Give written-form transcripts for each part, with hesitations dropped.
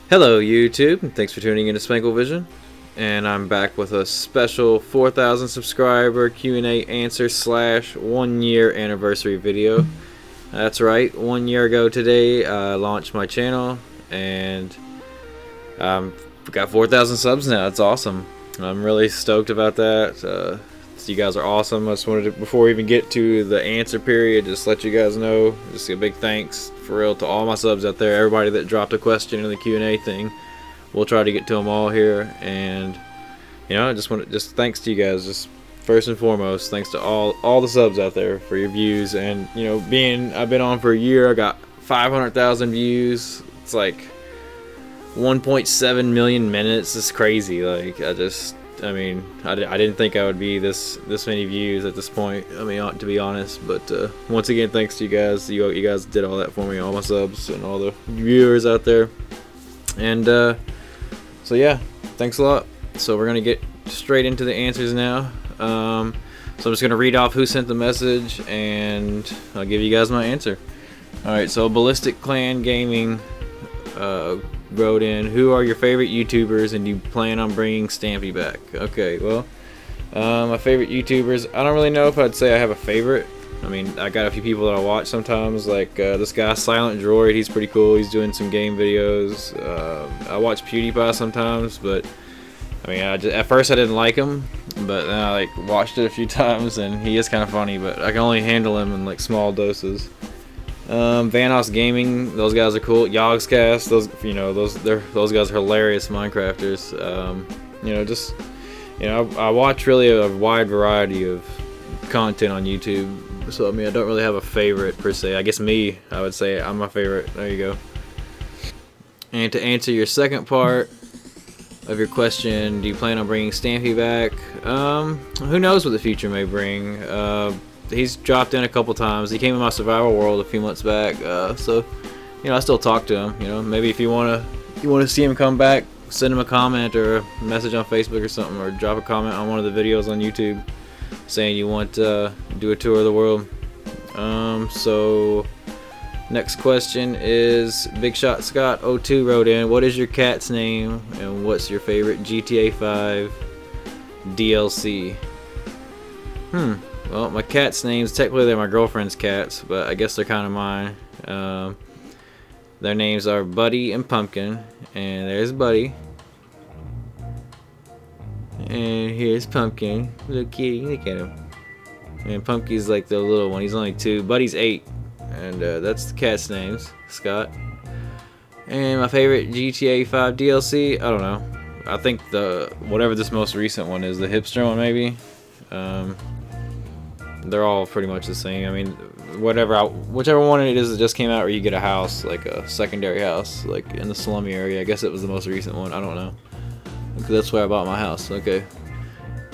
Hello YouTube, and thanks for tuning in to SPANKLE-VISION, and I'm back with a special 4,000 subscriber Q&A answer / 1 year anniversary video. That's right, 1 year ago today I launched my channel and got 4,000 subs now. That's awesome. I'm really stoked about that. You guys are awesome. I just wanted to, before we even get to the answer period, just let you guys know, just a big thanks for real to all my subs out there, everybody that dropped a question in the Q&A thing. We'll try to get to them all here, and you know, just thanks to you guys. Just first and foremost, thanks to all the subs out there for your views, and you know, I've been on for a year, I got 500,000 views. It's like 1.7 million minutes. It's crazy. Like I mean, I didn't think I would be this many views at this point. I mean, to be honest, but once again, thanks to you guys. You guys did all that for me, all my subs and all the viewers out there. And so yeah, thanks a lot. So we're gonna get straight into the answers now. So I'm just gonna read off who sent the message, and I'll give you guys my answer. All right. So Ballistic Clan Gaming wrote in, who are your favorite YouTubers and do you plan on bringing Stampy back? Okay, well, my favorite YouTubers, I don't really know if I'd say I have a favorite. I mean, I got a few people that I watch sometimes, like this guy Silent Droid. He's pretty cool. He's doing some game videos. I watch PewDiePie sometimes, but I mean, at first I didn't like him, but then I like watched it a few times, and he is kind of funny, but I can only handle him in like small doses. Vanos Gaming, those guys are cool. Yogscast, those guys are hilarious Minecrafters. You know, just I watch really a wide variety of content on YouTube. So I mean, I don't really have a favorite per se. I guess I would say I'm my favorite. There you go. And to answer your second part of your question, do you plan on bringing Stampy back? Who knows what the future may bring. He's dropped in a couple times. He came in my survival world a few months back, so you know, I still talk to him. You know, maybe if you wanna see him come back, send him a comment or a message on Facebook or something, or drop a comment on one of the videos on YouTube saying you want to do a tour of the world. So next question is Big Shot Scott 02 wrote in, what is your cat's name and what's your favorite GTA 5 DLC? Well, my cat's names, technically they're my girlfriend's cats, but I guess they're kind of mine. Their names are Buddy and Pumpkin, and there's Buddy. And here's Pumpkin, little kitty, look at him. And Pumpkin's like the little one, he's only 2. Buddy's 8, and that's the cat's names, Scott. And my favorite GTA 5 DLC, I don't know. I think whatever this most recent one is, the hipster one maybe. They're all pretty much the same. I mean, whichever one it is that just came out where you get a house, like a secondary house, like in the slummy area. I guess it was the most recent one. I don't know. That's where I bought my house. Okay.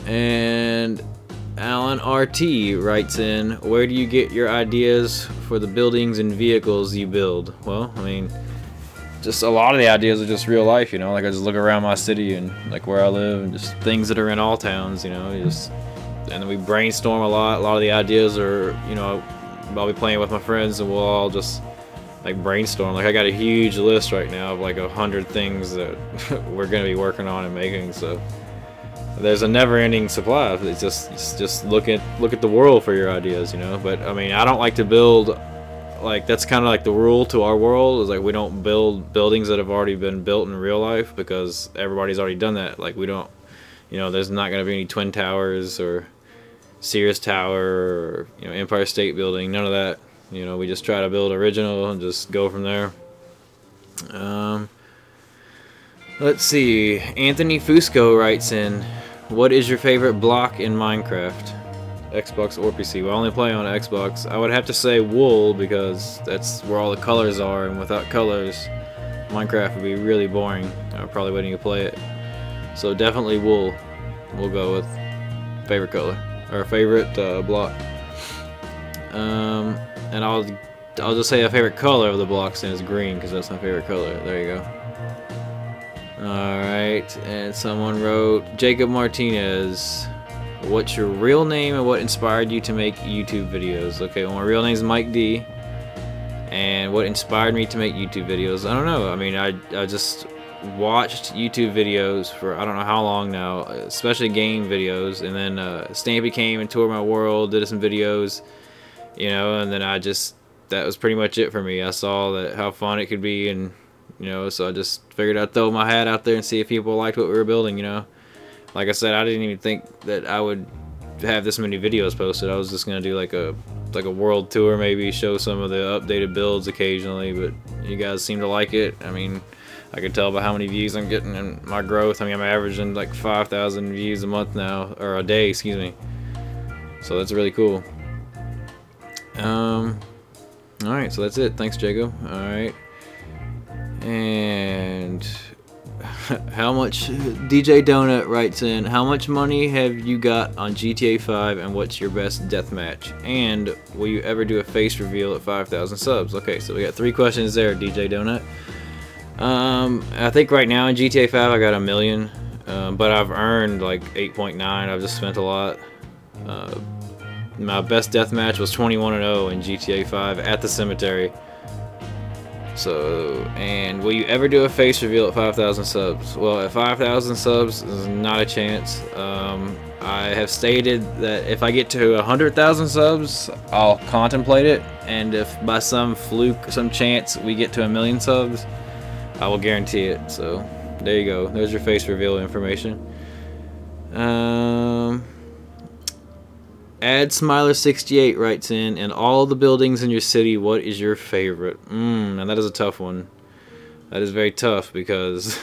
And Alan RT writes in, where do you get your ideas for the buildings and vehicles you build? Well, I mean, just a lot of the ideas are just real life, you know. Like I just look around my city and like where I live, and just things that are in all towns, you know. And then we brainstorm a lot. A lot of the ideas are, you know, I'll be playing with my friends and we'll all just like brainstorm. Like I got a huge list right now of like 100 things that we're gonna be working on and making. So there's a never-ending supply. It's just look at the world for your ideas, you know. But I mean, I don't like to build. Like that's kind of like the rule to our world is like we don't build buildings that have already been built in real life because everybody's already done that. Like we don't. You know, there's not going to be any Twin Towers or Sears Tower or, you know, Empire State Building, none of that. You know, we just try to build original and just go from there. Let's see. Anthony Fusco writes in, what is your favorite block in Minecraft? Xbox or PC? Well, I only play on Xbox. I would have to say wool because that's where all the colors are, and without colors, Minecraft would be really boring. I probably wouldn't even play it. So definitely wool. We'll go with favorite color or favorite block. And I'll just say a favorite color of the blocks and it's green because that's my favorite color. There you go. All right, and someone wrote Jacob Martinez. What's your real name and what inspired you to make YouTube videos? Okay, well my real name is Mike D. And what inspired me to make YouTube videos? I don't know. I mean, I just watched YouTube videos for I don't know how long now, especially game videos, and then Stampy came and toured my world, did some videos, you know, and then that was pretty much it for me. I saw that how fun it could be, and you know, so I just figured I'd throw my hat out there and see if people liked what we were building, you know. Like I said, I didn't even think that I would have this many videos posted. I was just gonna do like a world tour, maybe show some of the updated builds occasionally, but you guys seem to like it. I mean, I can tell by how many views I'm getting and my growth. I mean, I'm averaging like 5,000 views a month now, or a day, excuse me. So that's really cool. Alright, so that's it. Thanks, Jacob. Alright. And how much, DJ Donut writes in, how much money have you got on GTA 5 and what's your best deathmatch? And will you ever do a face reveal at 5,000 subs? Okay, so we got 3 questions there, DJ Donut. I think right now in GTA 5 I got 1 million, but I've earned like 8.9. I've just spent a lot. My best deathmatch was 21-0 in GTA 5 at the cemetery. So, and will you ever do a face reveal at 5,000 subs? Well, at 5,000 subs, there's not a chance. I have stated that if I get to 100,000 subs, I'll contemplate it. And if by some fluke, some chance, we get to 1 million subs, I will guarantee it. So, there you go. There's your face reveal information. AdSmiler68 writes in all the buildings in your city, what is your favorite? And that is a tough one. That is very tough because,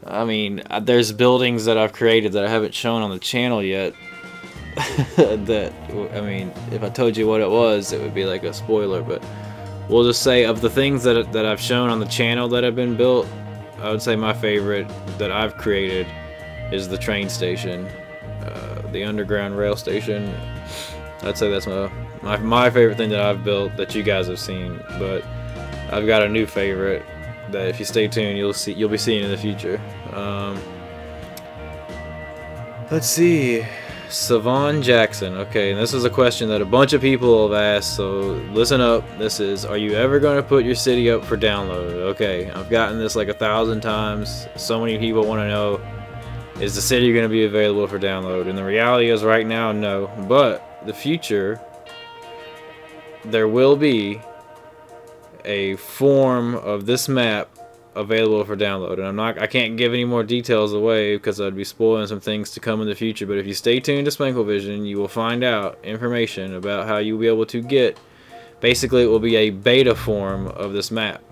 I mean, there's buildings that I've created that I haven't shown on the channel yet. That, I mean, if I told you what it was, it would be like a spoiler, but we'll just say of the things that I've shown on the channel that have been built, I would say my favorite that I've created is the train station. The underground rail station. I'd say that's my favorite thing that I've built that you guys have seen, but I've got a new favorite that if you stay tuned you'll be seeing in the future. Let's see, Savon Jackson. Okay, and this is a question that a bunch of people have asked, so listen up. This is, are you ever going to put your city up for download? Okay, I've gotten this like 1,000 times. So many people want to know, is the city going to be available for download? And the reality is right now, no. But the future, there will be a form of this map available for download. And I can't give any more details away because I'd be spoiling some things to come in the future. But if you stay tuned to SPANKLE-VISION, you will find out information about how you'll be able to get, basically it will be a beta form of this map.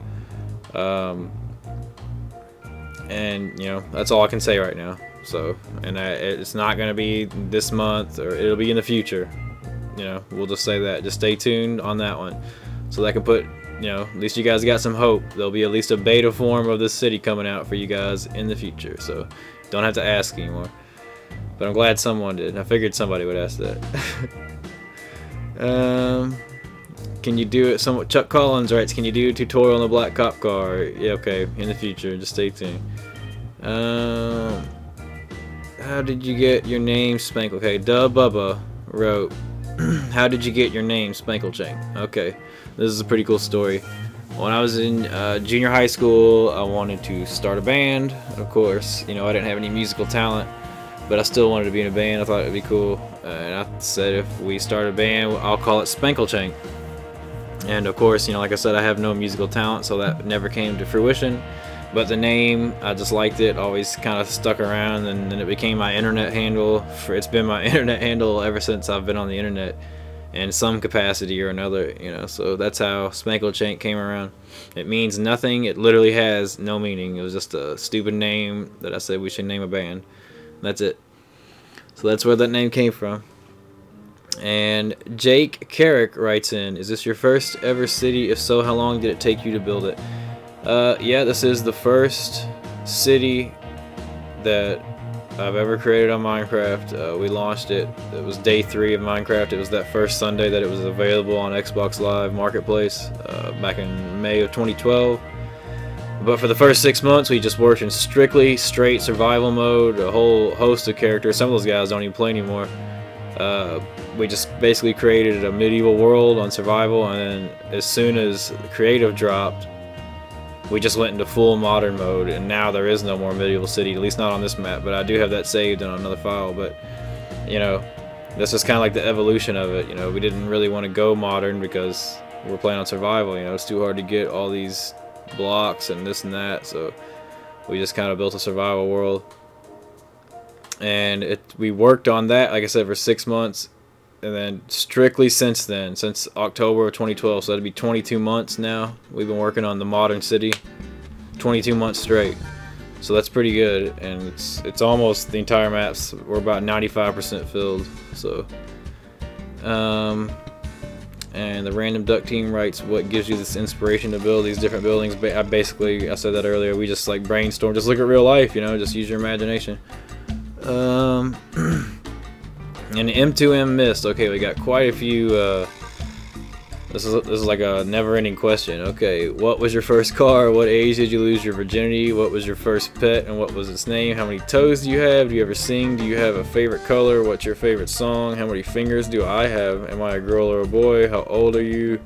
And you know, that's all I can say right now. So, and it's not going to be this month, or it'll be in the future. You know, we'll just say that. Just stay tuned on that one. So that can put, you know, at least you guys got some hope. There'll be at least a beta form of this city coming out for you guys in the future. So, don't have to ask anymore. But I'm glad someone did. I figured somebody would ask that. Can you do it? Chuck Collins writes, can you do a tutorial on the black cop car? Yeah, okay, in the future. Just stay tuned. How did you get your name Spankle? Okay, Dub Bubba wrote, how did you get your name Spankle Chain? Okay, this is a pretty cool story. When I was in junior high school, I wanted to start a band. Of course, you know, I didn't have any musical talent, but I still wanted to be in a band. I thought it'd be cool, and I said if we start a band, I'll call it Spankle Chain. And of course, you know, like I said, I have no musical talent, so that never came to fruition. But the name, I just liked it, always kind of stuck around, and then it became my internet handle. It's been my internet handle ever since I've been on the internet in some capacity or another, you know. So that's how Spankle Chain came around. It means nothing. It literally has no meaning. It was just a stupid name that I said we should name a band. That's it. So that's where that name came from. And Jake Carrick writes in, is this your first ever city? If so, how long did it take you to build it? Yeah, this is the first city that I've ever created on Minecraft. We launched it. It was day 3 of Minecraft. It was that first Sunday that it was available on Xbox Live Marketplace back in May of 2012. But for the first 6 months, we just worked in strictly straight survival mode. A whole host of characters. Some of those guys don't even play anymore. We just basically created a medieval world on survival, and then as soon as creative dropped, we just went into full modern mode, and now there is no more medieval city, at least not on this map, but I do have that saved on another file. But you know, this is kind of like the evolution of it. You know, we didn't really want to go modern because we're playing on survival. You know, it's too hard to get all these blocks and this and that, so we just kind of built a survival world. And we worked on that, like I said, for 6 months, and then strictly since then, since October of 2012, so that'd be 22 months now, we've been working on the modern city. 22 months straight, so that's pretty good. And it's almost the entire maps, we're about 95% filled. So and the random duck team writes, what gives you this inspiration to build these different buildings? I said that earlier, we just like brainstorm, just look at real life, you know, just use your imagination. And M2M missed. Okay, we got quite a few. This is like a never-ending question. Okay, what was your first car? What age did you lose your virginity? What was your first pet and what was its name? How many toes do you have? Do you ever sing? Do you have a favorite color? What's your favorite song? How many fingers do I have? Am I a girl or a boy? How old are you?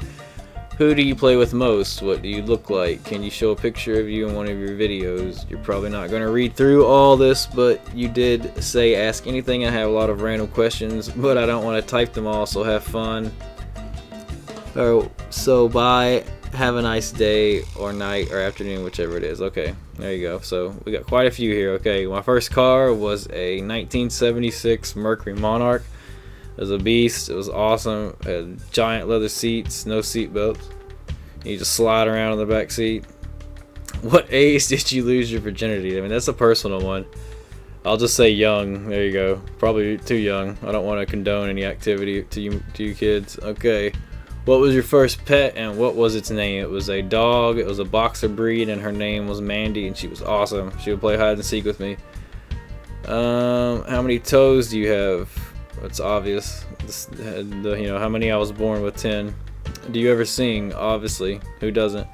Who do you play with most? What do you look like? Can you show a picture of you in one of your videos? You're probably not going to read through all this, but you did say ask anything. I have a lot of random questions, but I don't want to type them all, so have fun. So bye. Have a nice day or night or afternoon, whichever it is. Okay, there you go. So we got quite a few here. Okay, my first car was a 1976 Mercury Monarch. It was a beast. It was awesome. It had giant leather seats, no seat belts. You just slide around in the back seat. What age did you lose your virginity? I mean, that's a personal one. I'll just say young. There you go. Probably too young. I don't want to condone any activity to you kids. Okay. What was your first pet and what was its name? It was a dog. It was a boxer breed and her name was Mandy and she was awesome. She would play hide and seek with me. How many toes do you have? It's obvious. You know, how many? I was born with 10. Do you ever sing? Obviously. Who doesn't?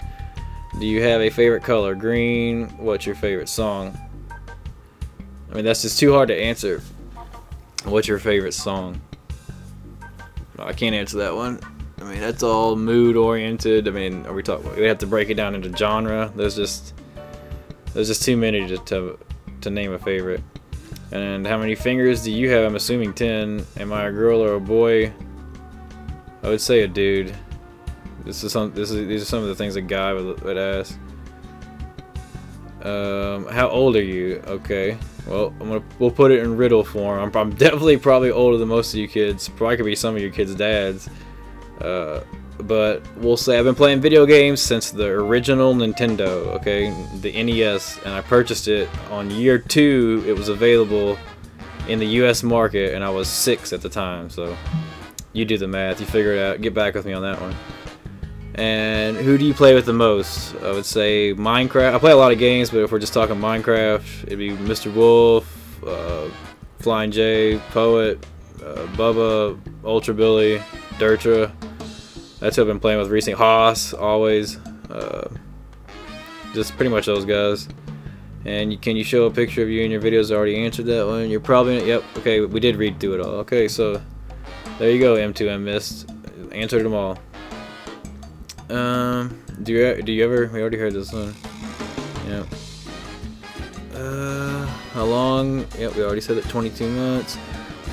Do you have a favorite color? Green. What's your favorite song? I mean, that's just too hard to answer. What's your favorite song? I can't answer that one. I mean, that's all mood oriented. I mean, are we talking? We have to break it down into genre. There's just too many to name a favorite. And how many fingers do you have? I'm assuming 10. Am I a girl or a boy? I would say a dude. These are some of the things a guy would ask. How old are you? Okay. Well, we'll put it in riddle form. I'm definitely probably older than most of you kids. Probably could be some of your kids' dads. But we'll say I've been playing video games since the original Nintendo, okay, the NES, and I purchased it on year 2. It was available in the US market, and I was 6 at the time, so you do the math, you figure it out, get back with me on that one. And who do you play with the most? I would say Minecraft. I play a lot of games, but if we're just talking Minecraft, it'd be Mr. Wolf, Flying J, Poet, Bubba, Ultra Billy, Durtra. That's who I've been playing with recently. Haas, always. Just pretty much those guys. And can you show a picture of you in your videos? I already answered that one. You're probably, yep, okay, we did read through it all. Okay, so there you go, M2M missed. Answered them all. Do you ever, we already heard this one. Yep. How long? Yep, we already said it, 22 months.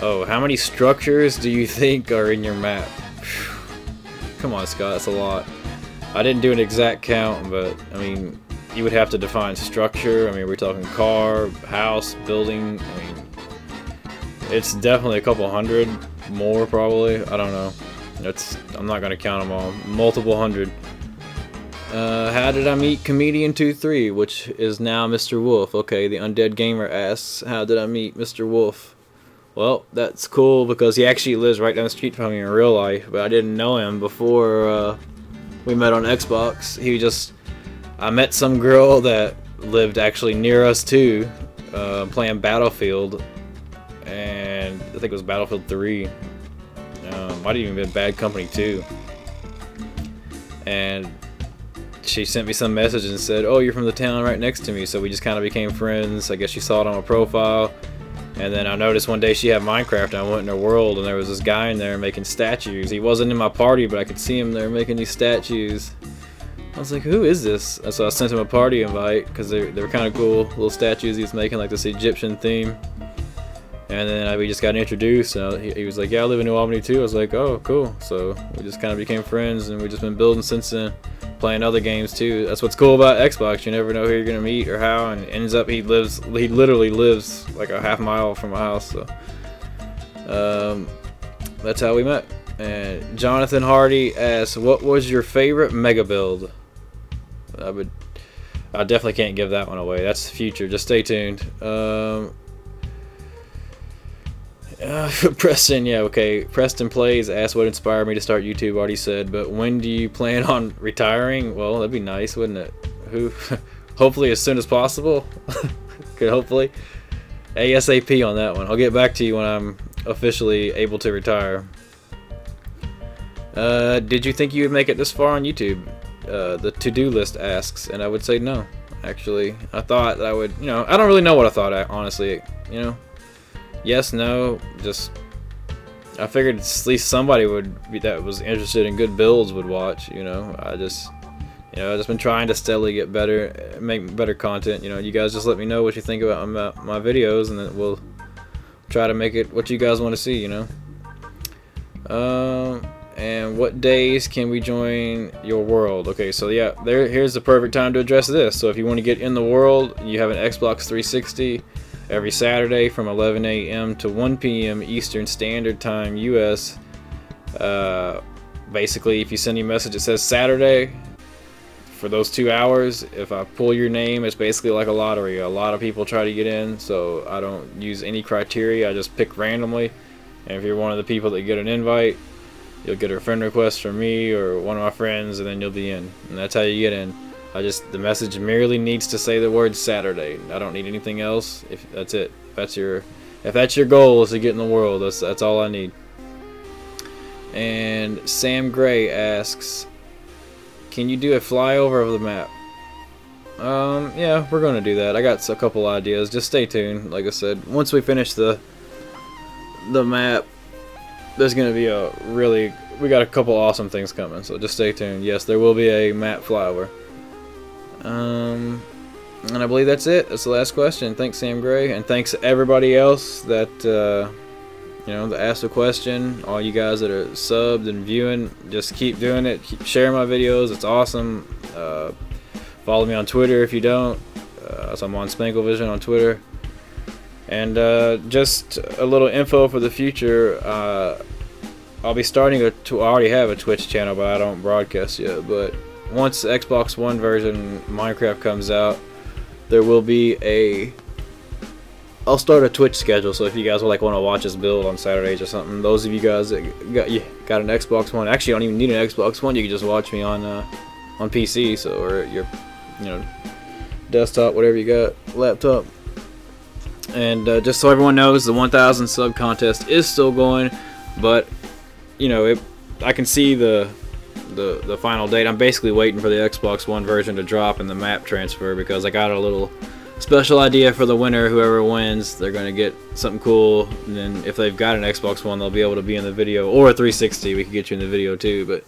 Oh, how many structures do you think are in your map? Come on, Scott, that's a lot. I didn't do an exact count, but I mean, you would have to define structure. I mean, we're talking car, house, building. I mean, it's definitely a couple hundred more, probably. I don't know. I'm not gonna count them all. Multiple hundred. How did I meet Comedian23, which is now Mr. Wolf? Okay, the Undead Gamer asks, how did I meet Mr. Wolf? Well, that's cool because he actually lives right down the street from me in real life, but I didn't know him before we met on Xbox. I met some girl that lived actually near us too, playing Battlefield, and I think it was Battlefield 3. Might have even been Bad Company 2. And she sent me some message and said, oh, you're from the town right next to me, so we just kind of became friends. I guess she saw it on my profile. And then I noticed one day she had Minecraft and I went in her world and there was this guy in there making statues. He wasn't in my party, but I could see him there making these statues. I was like, who is this? So I sent him a party invite because they were kind of cool little statues he was making, like this Egyptian theme. And then we just got introduced, and he was like, yeah, I live in New Albany too. I was like, oh, cool. So we just kind of became friends, and we've just been building since then, playing other games too. That's what's cool about Xbox. You never know who you're gonna meet or how, and ends up he literally lives like a half mile from my house. So that's how we met. And Jonathan Hardy asks, what was your favorite mega build? I definitely can't give that one away. That's the future. Just stay tuned. Preston, yeah, okay. Preston Plays asked what inspired me to start YouTube. Already said, but when do you plan on retiring? Well, that'd be nice, wouldn't it? Hopefully as soon as possible. Could hopefully ASAP on that one. I'll get back to you when I'm officially able to retire. Did you think you would make it this far on YouTube? The to-do list asks, and I would say no. Actually, I thought I would. You know, I don't really know what I thought. Honestly, you know. Yes, no, just I figured at least somebody would be that was interested in good builds would watch. You know, I've just been trying to steadily get better, make better content. You know, you guys just let me know what you think about my videos, and then we'll try to make it what you guys want to see. You know. And what days can we join your world? Okay, so yeah, here's the perfect time to address this. So if you want to get in the world, you have an Xbox 360. Every Saturday from 11 a.m. to 1 p.m. Eastern Standard Time, U.S. Basically, if you send me a message that says Saturday, for those 2 hours, if I pull your name, it's basically like a lottery. A lot of people try to get in, so I don't use any criteria. I just pick randomly. And if you're one of the people that get an invite, you'll get a friend request from me or one of my friends, and then you'll be in. And that's how you get in. The message merely needs to say the word Saturday. I don't need anything else. If that's it, if that's your goal is to get in the world, that's all I need. And Sam Gray asks, can you do a flyover of the map? Yeah, we're gonna do that. I got a couple ideas. Just stay tuned. Like I said, once we finish the map, there's gonna be we got a couple awesome things coming. So just stay tuned. Yes, there will be a map flyover. And I believe that's it. That's the last question. Thanks, Sam Gray, and thanks to everybody else that that asked a question. All you guys that are subbed and viewing, just keep doing it. Keep sharing my videos. It's awesome. Follow me on Twitter if you don't. So I'm on SPANKLE-VISION on Twitter. And just a little info for the future. I'll be starting I already have a Twitch channel, but I don't broadcast yet. But once the Xbox One version Minecraft comes out, there will be I'll start a Twitch schedule, so if you guys want to watch us build on Saturdays or something, those of you guys that got an Xbox One, actually you don't even need an Xbox One, you can just watch me on PC, or your desktop, whatever you got, laptop. And just so everyone knows, the 1,000 sub contest is still going, but I can see the final date. I'm basically waiting for the Xbox One version to drop and the map transfer, because I got a little special idea for the winner. Whoever wins, they're going to get something cool, and then if they've got an Xbox One, they'll be able to be in the video, or a 360, we can get you in the video too. But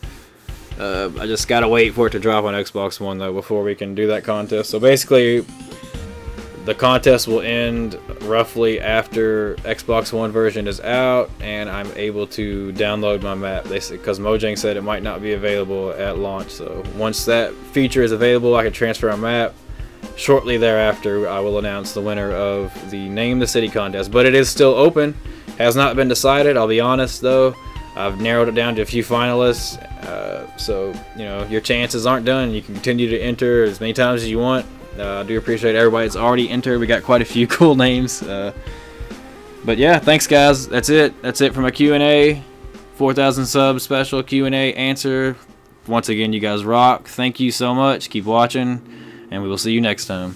I just gotta wait for it to drop on Xbox One though before we can do that contest. So basically the contest will end roughly after Xbox One version is out and I'm able to download my map. They said, because Mojang said it might not be available at launch, so once that feature is available, I can transfer a map. Shortly thereafter, I will announce the winner of the Name the City contest, but it is still open. Has not been decided. I'll be honest though, I've narrowed it down to a few finalists, so your chances aren't done. You can continue to enter as many times as you want. I do appreciate everybody that's already entered. We got quite a few cool names. But yeah, thanks guys. That's it. That's it for my Q&A. 4,000 subs special Q&A answer. Once again, you guys rock. Thank you so much. Keep watching, and we will see you next time.